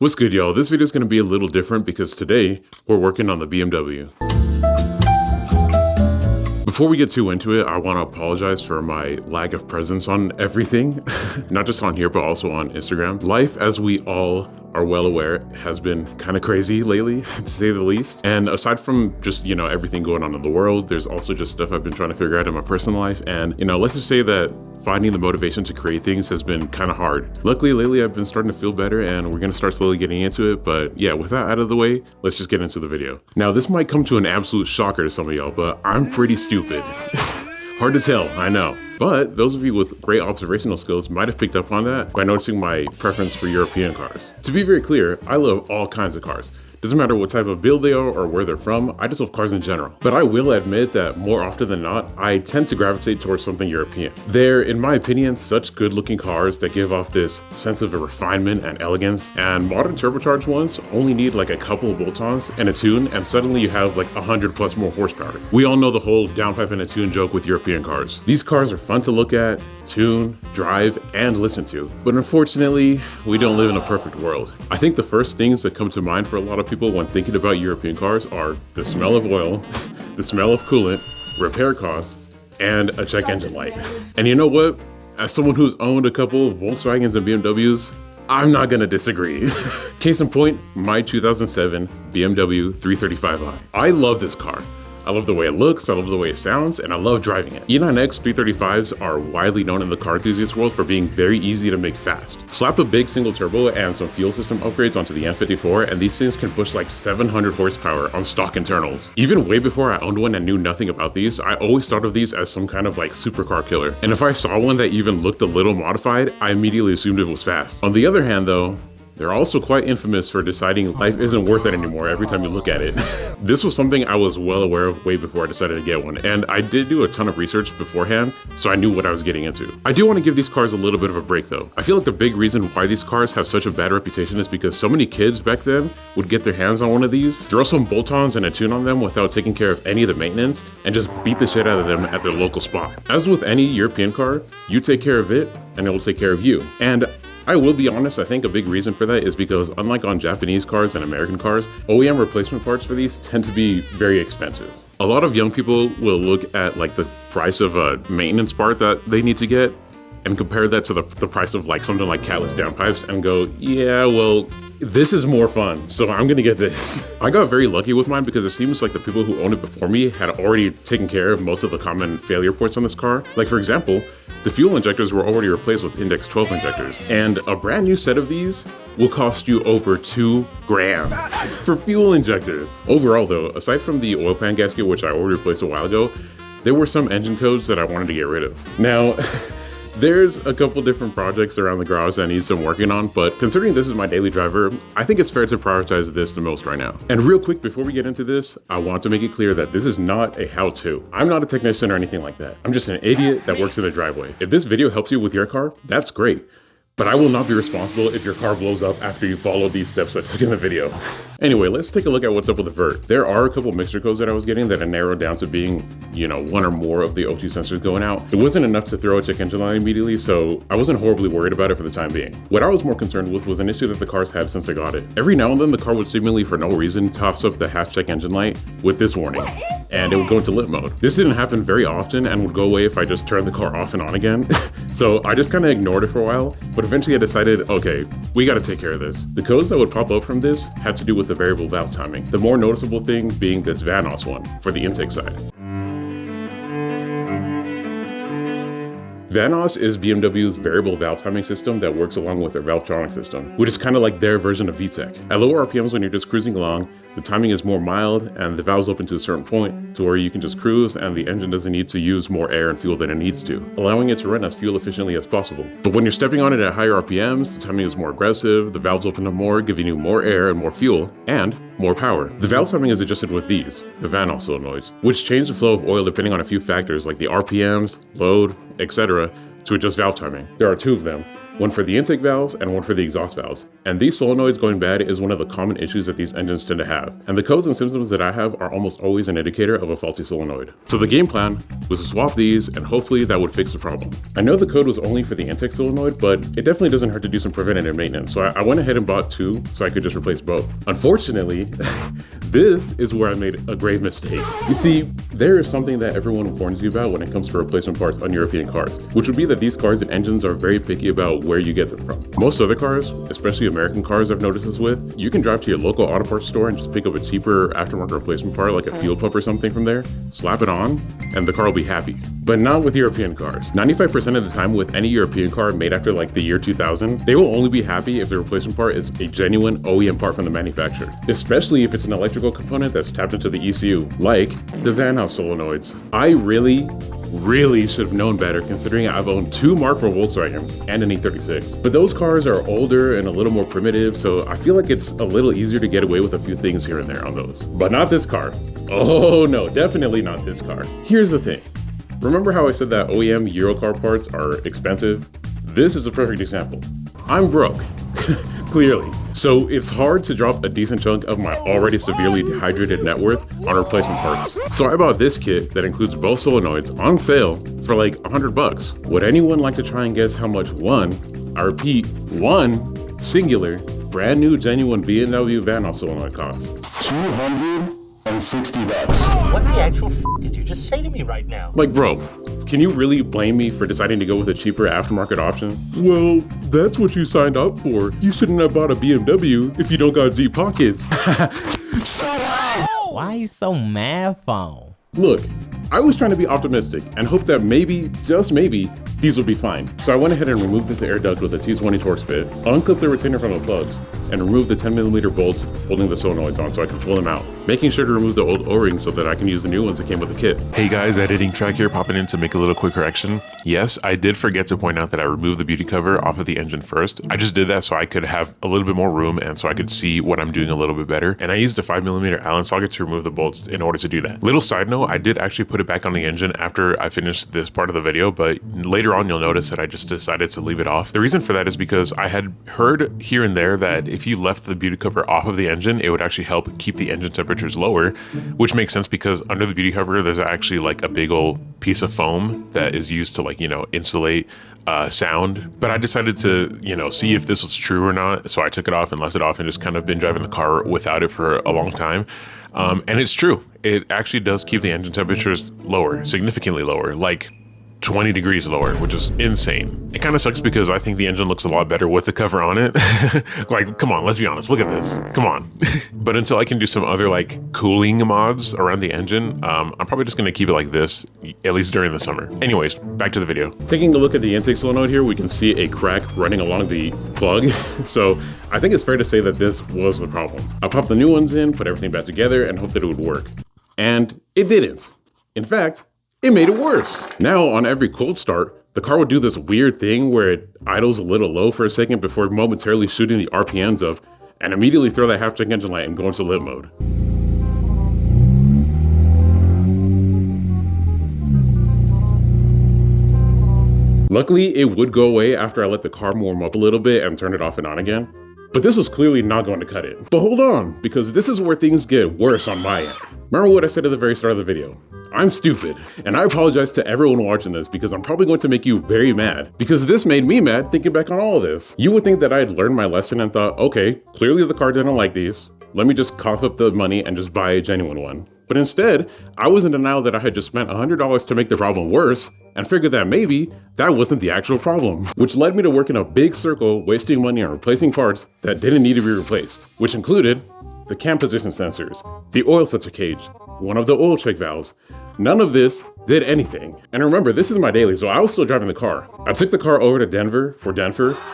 What's good, y'all? This video is going to be a little different because today we're working on the BMW. Before we get too into it, I want to apologize for my lack of presence on everything, not just on here, but also on Instagram. Life, as we all are well aware, has been kind of crazy lately, to say the least. And aside from just, everything going on in the world, there's also just stuff I've been trying to figure out in my personal life. And, let's just say that finding the motivation to create things has been kind of hard. Luckily, lately, I've been starting to feel better and we're going to start slowly getting into it. But yeah, with that out of the way, let's just get into the video. Now, this might come to an absolute shocker to some of y'all, but I'm pretty stupid. Hard to tell, I know. But those of you with great observational skills might have picked up on that by noticing my preference for European cars. To be very clear, I love all kinds of cars. Doesn't matter what type of build they are or where they're from, I just love cars in general. But I will admit that more often than not, I tend to gravitate towards something European. They're, in my opinion, such good looking cars that give off this sense of refinement and elegance, and modern turbocharged ones only need like a couple of bolt-ons and a tune, and suddenly you have like 100 plus more horsepower. We all know the whole downpipe and a tune joke with European cars. These cars are fun to look at, tune, drive, and listen to. But unfortunately, we don't live in a perfect world. I think the first things that come to mind for a lot of people when thinking about European cars are the smell of oil, the smell of coolant, repair costs, and a check engine light. And you know what? As someone who's owned a couple of Volkswagens and BMWs, I'm not gonna disagree. Case in point, my 2007 BMW 335i. I love this car. I love the way it looks, I love the way it sounds, and I love driving it. E9X 335s are widely known in the car enthusiast world for being very easy to make fast. Slap a big single turbo and some fuel system upgrades onto the M54, and these things can push like 700 horsepower on stock internals. Even way before I owned one and knew nothing about these, I always thought of these as some kind of like supercar killer. And if I saw one that even looked a little modified, I immediately assumed it was fast. On the other hand though, they're also quite infamous for deciding life isn't worth it anymore every time you look at it. This was something I was well aware of way before I decided to get one, and I did do a ton of research beforehand, so I knew what I was getting into. I do want to give these cars a little bit of a break though. I feel like the big reason why these cars have such a bad reputation is because so many kids back then would get their hands on one of these, throw some bolt-ons and a tune on them without taking care of any of the maintenance, and just beat the shit out of them at their local spot. As with any European car, you take care of it, and it will take care of you. And I will be honest, I think a big reason for that is because unlike on Japanese cars and American cars, OEM replacement parts for these tend to be very expensive. A lot of young people will look at like the price of a maintenance part that they need to get and compare that to the price of like something like catless downpipes and go, yeah, well, this is more fun, so I'm gonna get this. I got very lucky with mine because it seems like the people who owned it before me had already taken care of most of the common failure ports on this car. Like for example, the fuel injectors were already replaced with Index 12 injectors, and a brand new set of these will cost you over $2 grand for fuel injectors. Overall though, aside from the oil pan gasket, which I already replaced a while ago, there were some engine codes that I wanted to get rid of. Now, there's a couple different projects around the garage that I need some working on, but considering this is my daily driver, I think it's fair to prioritize this the most right now. And real quick, before we get into this, I want to make it clear that this is not a how-to. I'm not a technician or anything like that. I'm just an idiot that works in a driveway. If this video helps you with your car, that's great. But I will not be responsible if your car blows up after you follow these steps I took in the video. Anyway, let's take a look at what's up with the vert. There are a couple mixture codes that I was getting that I narrowed down to being, one or more of the O2 sensors going out. It wasn't enough to throw a check engine light immediately, so I wasn't horribly worried about it for the time being. What I was more concerned with was an issue that the cars had since I got it. Every now and then the car would seemingly for no reason toss up the half check engine light with this warning, and it would go into lit mode. This didn't happen very often and would go away if I just turned the car off and on again. So I just kind of ignored it for a while, but eventually I decided, okay, we gotta take care of this. The codes that would pop up from this had to do with the variable valve timing. The more noticeable thing being this Vanos one for the intake side. Vanos is BMW's variable valve timing system that works along with their Valvetronic system, which is kind of like their version of VTEC. At lower RPMs when you're just cruising along, the timing is more mild and the valves open to a certain point to where you can just cruise and the engine doesn't need to use more air and fuel than it needs to, allowing it to run as fuel efficiently as possible. But when you're stepping on it at higher RPMs, the timing is more aggressive, the valves open up more, giving you more air and more fuel, and more power. The valve timing is adjusted with these, the Vanos solenoids, which change the flow of oil depending on a few factors like the RPMs, load, etc. to adjust valve timing. There are two of them, one for the intake valves, and one for the exhaust valves. And these solenoids going bad is one of the common issues that these engines tend to have. And the codes and symptoms that I have are almost always an indicator of a faulty solenoid. So the game plan was to swap these, and hopefully that would fix the problem. I know the code was only for the intake solenoid, but it definitely doesn't hurt to do some preventative maintenance. So I went ahead and bought two so I could just replace both. Unfortunately, this is where I made a grave mistake. You see, there is something that everyone warns you about when it comes to replacement parts on European cars, which would be that these cars and engines are very picky about where you get them from. Most other cars, especially American cars I've noticed this with, you can drive to your local auto parts store and just pick up a cheaper aftermarket replacement part like a fuel pump or something from there, slap it on, and the car will be happy. But not with European cars. 95% of the time with any European car made after like the year 2000, they will only be happy if the replacement part is a genuine OEM part from the manufacturer, especially if it's an electrical component that's tapped into the ECU, like the van house solenoids. I really should have known better considering I've owned two Mark IV Volkswagens and an E36. But those cars are older and a little more primitive, so I feel like it's a little easier to get away with a few things here and there on those. But not this car. Oh no, definitely not this car. Here's the thing. Remember how I said that OEM Eurocar parts are expensive? This is a perfect example. I'm broke, clearly. So it's hard to drop a decent chunk of my already severely dehydrated net worth on replacement parts. So I bought this kit that includes both solenoids on sale for like $100. Would anyone like to try and guess how much one, I repeat, one singular, brand new genuine BMW van house solenoid costs? $260. What the actual f did you just say to me right now? Like, bro, can you really blame me for deciding to go with a cheaper aftermarket option? Well, that's what you signed up for. You shouldn't have bought a BMW if you don't got deep pockets. Shut up! Why you so mad for? Look, I was trying to be optimistic and hope that maybe, just maybe, these would be fine. So I went ahead and removed this air duct with a T20 Torx bit, unclipped the retainer from the plugs, and removed the 10mm bolts holding the solenoids on so I could pull them out, making sure to remove the old O-rings so that I can use the new ones that came with the kit. Hey guys, editing track here, popping in to make a little quick correction. Yes, I did forget to point out that I removed the beauty cover off of the engine first. I just did that so I could have a little bit more room and so I could see what I'm doing a little bit better. And I used a 5mm Allen socket to remove the bolts in order to do that. Little side note, I did actually put it back on the engine after I finished this part of the video, but later on you'll notice that I just decided to leave it off. The reason for that is because I had heard here and there that if you left the beauty cover off of the engine, it would actually help keep the engine temperatures lower, which makes sense because under the beauty cover, there's actually like a big old piece of foam that is used to, like, you know, insulate sound. But I decided to, you know, see if this was true or not. So I took it off and left it off and just kind of been driving the car without it for a long time. And it's true. It actually does keep the engine temperatures lower, significantly lower, like 20 degrees lower, which is insane. It kind of sucks because I think the engine looks a lot better with the cover on it. Like, come on, let's be honest, look at this, come on. But until I can do some other like cooling mods around the engine, I'm probably just gonna keep it like this, at least during the summer. Anyways, back to the video. Taking a look at the intake solenoid here, we can see a crack running along the plug. So I think it's fair to say that this was the problem. I popped the new ones in, put everything back together, and hoped that it would work. And it didn't. In fact, it made it worse. Now, on every cold start, the car would do this weird thing where it idles a little low for a second before momentarily shooting the RPMs up and immediately throw that half-check engine light and go into lit mode. Luckily, it would go away after I let the car warm up a little bit and turn it off and on again. But this was clearly not going to cut it. But hold on, because this is where things get worse on my end. Remember what I said at the very start of the video? I'm stupid, and I apologize to everyone watching this because I'm probably going to make you very mad, because this made me mad thinking back on all of this. You would think that I had learned my lesson and thought, okay, clearly the car didn't like these. Let me just cough up the money and just buy a genuine one. But instead, I was in denial that I had just spent $100 to make the problem worse, and figured that maybe that wasn't the actual problem, which led me to work in a big circle, wasting money on replacing parts that didn't need to be replaced, which included the cam position sensors, the oil filter cage, one of the oil check valves. None of this did anything. And remember, this is my daily, so I was still driving the car. I took the car over to Denver,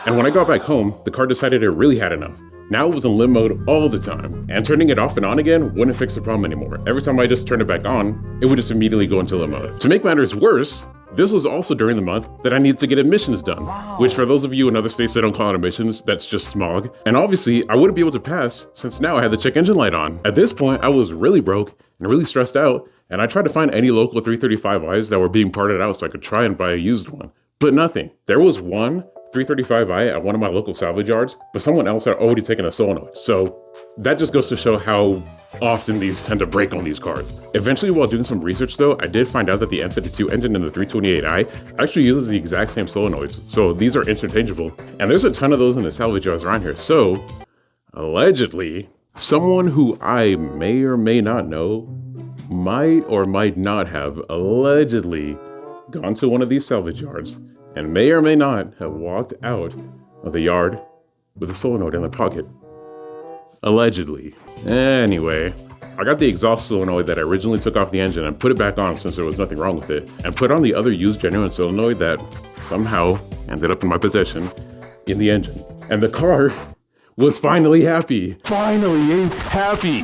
and when I got back home, the car decided it really had enough. Now it was in limp mode all the time, and turning it off and on again wouldn't fix the problem anymore. Every time I just turned it back on, it would just immediately go into limp mode. To make matters worse, this was also during the month that I needed to get emissions done, which for those of you in other states that don't call it emissions, that's just smog. And obviously I wouldn't be able to pass since now I had the check engine light on. At this point, I was really broke and really stressed out, and I tried to find any local 335Is that were being parted out so I could try and buy a used one. But nothing. There was one 335i at one of my local salvage yards, but someone else had already taken a solenoid. So that just goes to show how often these tend to break on these cars. Eventually, while doing some research though, I did find out that the N52 engine in the 328i actually uses the exact same solenoids. So these are interchangeable. And there's a ton of those in the salvage yards around here. So allegedly, someone who I may or may not know might or might not have allegedly gone to one of these salvage yards and may or may not have walked out of the yard with a solenoid in their pocket. Allegedly. Anyway, I got the exhaust solenoid that I originally took off the engine and put it back on since there was nothing wrong with it, and put on the other used genuine solenoid that somehow ended up in my possession in the engine. And the car was finally happy. Finally happy.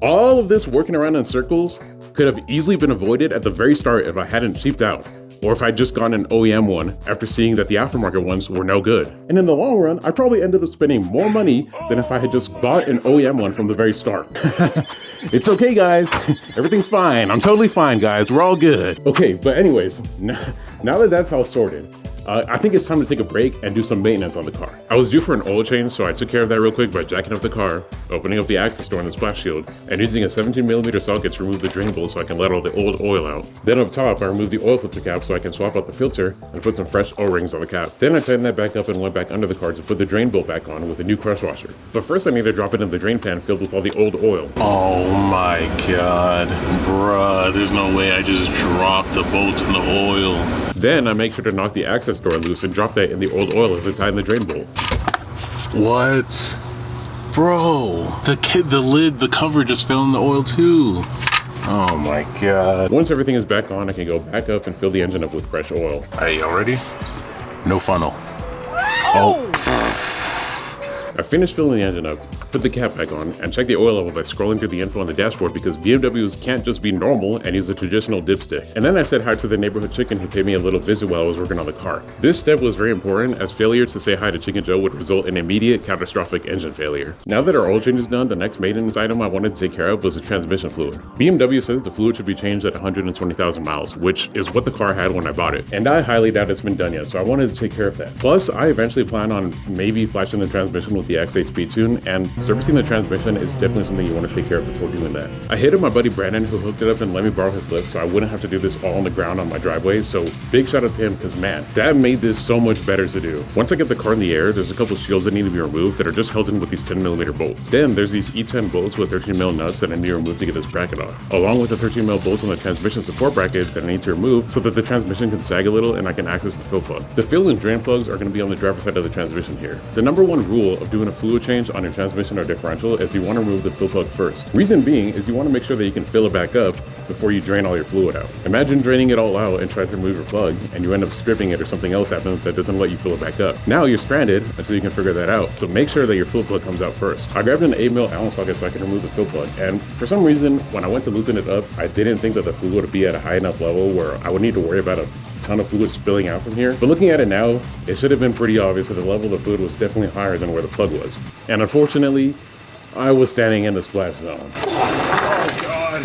All of this working around in circles could have easily been avoided at the very start if I hadn't cheaped out, or if I'd just gotten an OEM one after seeing that the aftermarket ones were no good. And in the long run, I probably ended up spending more money than if I had just bought an OEM one from the very start. It's okay, guys. Everything's fine. I'm totally fine, guys. We're all good. Okay, but anyways, now that that's all sorted, I think it's time to take a break and do some maintenance on the car. I was due for an oil change, so I took care of that real quick by jacking up the car, opening up the access door and the splash shield, and using a 17mm socket to remove the drain bolt so I can let all the old oil out. Then up top, I removed the oil filter cap so I can swap out the filter and put some fresh O-rings on the cap. Then I tightened that back up and went back under the car to put the drain bolt back on with a new crush washer. But first I need to drop it in the drain pan filled with all the old oil. Oh my god, bruh, there's no way I just dropped the bolts in the oil. Then I make sure to knock the access door loose and drop that in the old oil as I tighten the drain bolt. What? Bro, the lid, the cover just fell in the oil too. Oh my god. Once everything is back on, I can go back up and fill the engine up with fresh oil. Hey, y'all ready? No funnel. Oh. I finished filling the engine up, put the cap back on, and checked the oil level by scrolling through the info on the dashboard because BMWs can't just be normal and use a traditional dipstick. And then I said hi to the neighborhood chicken who paid me a little visit while I was working on the car. This step was very important as failure to say hi to Chicken Joe would result in immediate catastrophic engine failure. Now that our oil change is done, the next maintenance item I wanted to take care of was the transmission fluid. BMW says the fluid should be changed at 120,000 miles, which is what the car had when I bought it. And I highly doubt it's been done yet, so I wanted to take care of that. Plus, I eventually plan on maybe flashing the transmission with the X8 speed tune, and servicing the transmission is definitely something you want to take care of before doing that. I hit up my buddy Brandon who hooked it up and let me borrow his lift so I wouldn't have to do this all on the ground on my driveway, so big shout out to him because man, that made this so much better to do. Once I get the car in the air, there's a couple shields that need to be removed that are just held in with these 10mm bolts. Then there's these E10 bolts with 13mm nuts that I need to remove to get this bracket off, along with the 13mm bolts on the transmission support bracket that I need to remove so that the transmission can sag a little and I can access the fill plug. The fill and drain plugs are going to be on the driver's side of the transmission here. The number one rule of doing a fluid change on your transmission or differential is you want to remove the fill plug first. Reason being is you want to make sure that you can fill it back up before you drain all your fluid out. Imagine draining it all out and trying to remove your plug and you end up stripping it or something else happens that doesn't let you fill it back up. Now you're stranded until you can figure that out. So make sure that your fill plug comes out first. I grabbed an 8mm Allen socket so I can remove the fill plug, and for some reason when I went to loosen it up, I didn't think that the fluid would be at a high enough level where I would need to worry about a ton of fluid spilling out from here. But looking at it now, it should have been pretty obvious that the level of the fluid was definitely higher than where the plug was. And unfortunately, I was standing in the splash zone. Oh god.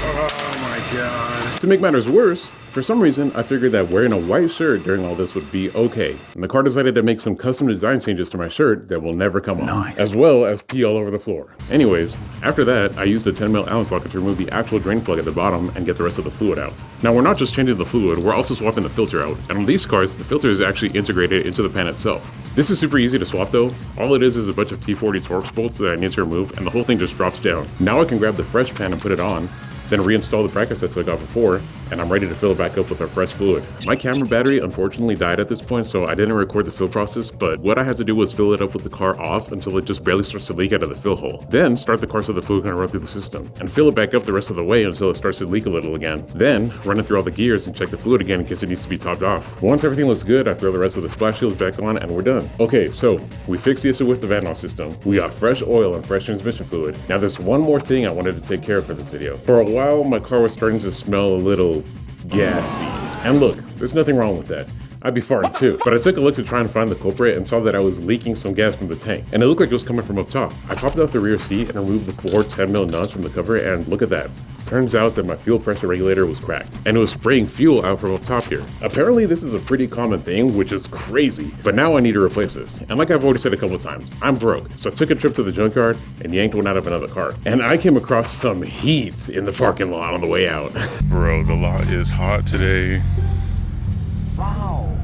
Oh my god. To make matters worse, for some reason, I figured that wearing a white shirt during all this would be okay. And the car decided to make some custom design changes to my shirt that will never come off, as well as pee all over the floor. Anyways, after that, I used a 10mm Allen socket to remove the actual drain plug at the bottom and get the rest of the fluid out. Now, we're not just changing the fluid, we're also swapping the filter out. And on these cars, the filter is actually integrated into the pan itself. This is super easy to swap though. All it is a bunch of T40 Torx bolts that I need to remove, and the whole thing just drops down. Now I can grab the fresh pan and put it on, then reinstall the brackets I took off before, and I'm ready to fill it back up with our fresh fluid. My camera battery unfortunately died at this point, so I didn't record the fill process, but what I had to do was fill it up with the car off until it just barely starts to leak out of the fill hole. Then start the car so the fluid can run through the system, and fill it back up the rest of the way until it starts to leak a little again. Then run it through all the gears and check the fluid again in case it needs to be topped off. Once everything looks good, I throw the rest of the splash shields back on and we're done. Okay, so we fixed the issue with the Van system. We got fresh oil and fresh transmission fluid. Now there's one more thing I wanted to take care of for this video. For a while, my car was starting to smell a little gassy. And look, there's nothing wrong with that. I'd be farting too. But I took a look to try and find the culprit and saw that I was leaking some gas from the tank. And it looked like it was coming from up top. I popped out the rear seat and removed the 4 10mm nuts from the cover, and look at that. Turns out that my fuel pressure regulator was cracked, and it was spraying fuel out from up top here. Apparently this is a pretty common thing, which is crazy, but now I need to replace this. And like I've already said a couple of times, I'm broke, so I took a trip to the junkyard and yanked one out of another car. And I came across some heat in the parking lot on the way out. Bro, the lot is hot today. Wow.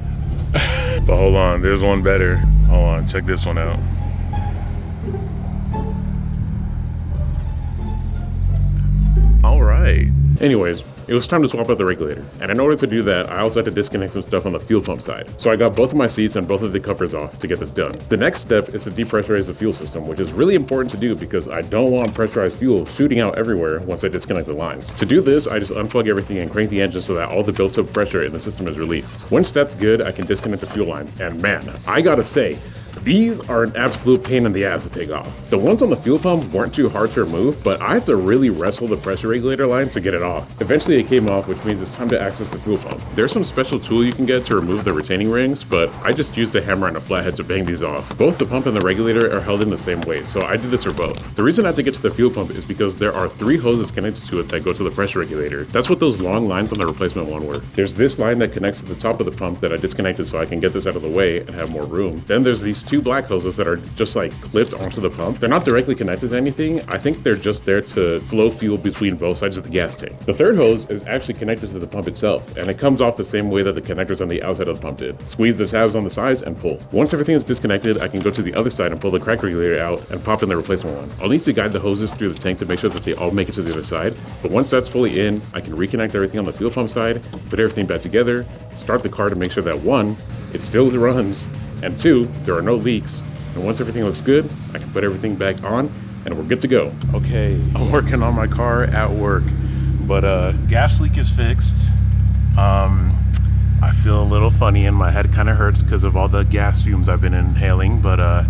But hold on, there's one better. Hold on, check this one out. All right. Anyways, it was time to swap out the regulator. And in order to do that, I also had to disconnect some stuff on the fuel pump side. So I got both of my seats and both of the covers off to get this done. The next step is to depressurize the fuel system, which is really important to do because I don't want pressurized fuel shooting out everywhere once I disconnect the lines. To do this, I just unplug everything and crank the engine so that all the built-up pressure in the system is released. Once that's good, I can disconnect the fuel lines. And man, I gotta say, these are an absolute pain in the ass to take off. The ones on the fuel pump weren't too hard to remove, but I had to really wrestle the pressure regulator line to get it off. Eventually it came off, which means it's time to access the fuel pump. There's some special tool you can get to remove the retaining rings, but I just used a hammer and a flathead to bang these off. Both the pump and the regulator are held in the same way, so I did this for both. The reason I had to get to the fuel pump is because there are 3 hoses connected to it that go to the pressure regulator. That's what those long lines on the replacement one were. There's this line that connects to the top of the pump that I disconnected so I can get this out of the way and have more room. Then there's these 2 black hoses that are just like clipped onto the pump. They're not directly connected to anything. I think they're just there to flow fuel between both sides of the gas tank. The third hose is actually connected to the pump itself, and it comes off the same way that the connectors on the outside of the pump did. Squeeze the tabs on the sides and pull. Once everything is disconnected, I can go to the other side and pull the crack regulator out and pop in the replacement one. I'll need to guide the hoses through the tank to make sure that they all make it to the other side, but once that's fully in, I can reconnect everything on the fuel pump side, put everything back together, start the car to make sure that 1, it still runs, and 2, there are no leaks. And once everything looks good, I can put everything back on and we're good to go. Okay, I'm working on my car at work, but gas leak is fixed. I feel a little funny and my head kind of hurts because of all the gas fumes I've been inhaling, but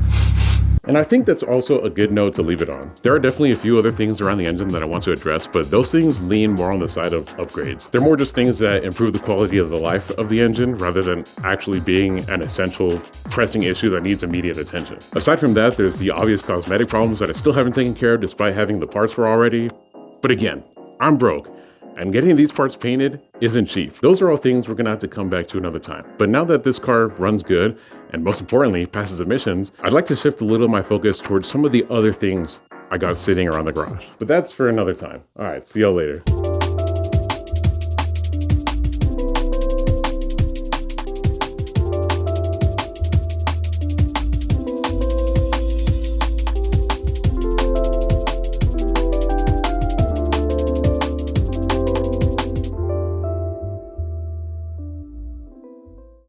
and I think that's also a good note to leave it on. There are definitely a few other things around the engine that I want to address, but those things lean more on the side of upgrades. They're more just things that improve the quality of the life of the engine rather than actually being an essential pressing issue that needs immediate attention. Aside from that, there's the obvious cosmetic problems that I still haven't taken care of despite having the parts for already. But again, I'm broke, and getting these parts painted isn't cheap. Those are all things we're gonna have to come back to another time. But now that this car runs good, and most importantly, passes emissions, I'd like to shift a little of my focus towards some of the other things I got sitting around the garage. But that's for another time. All right, see y'all later.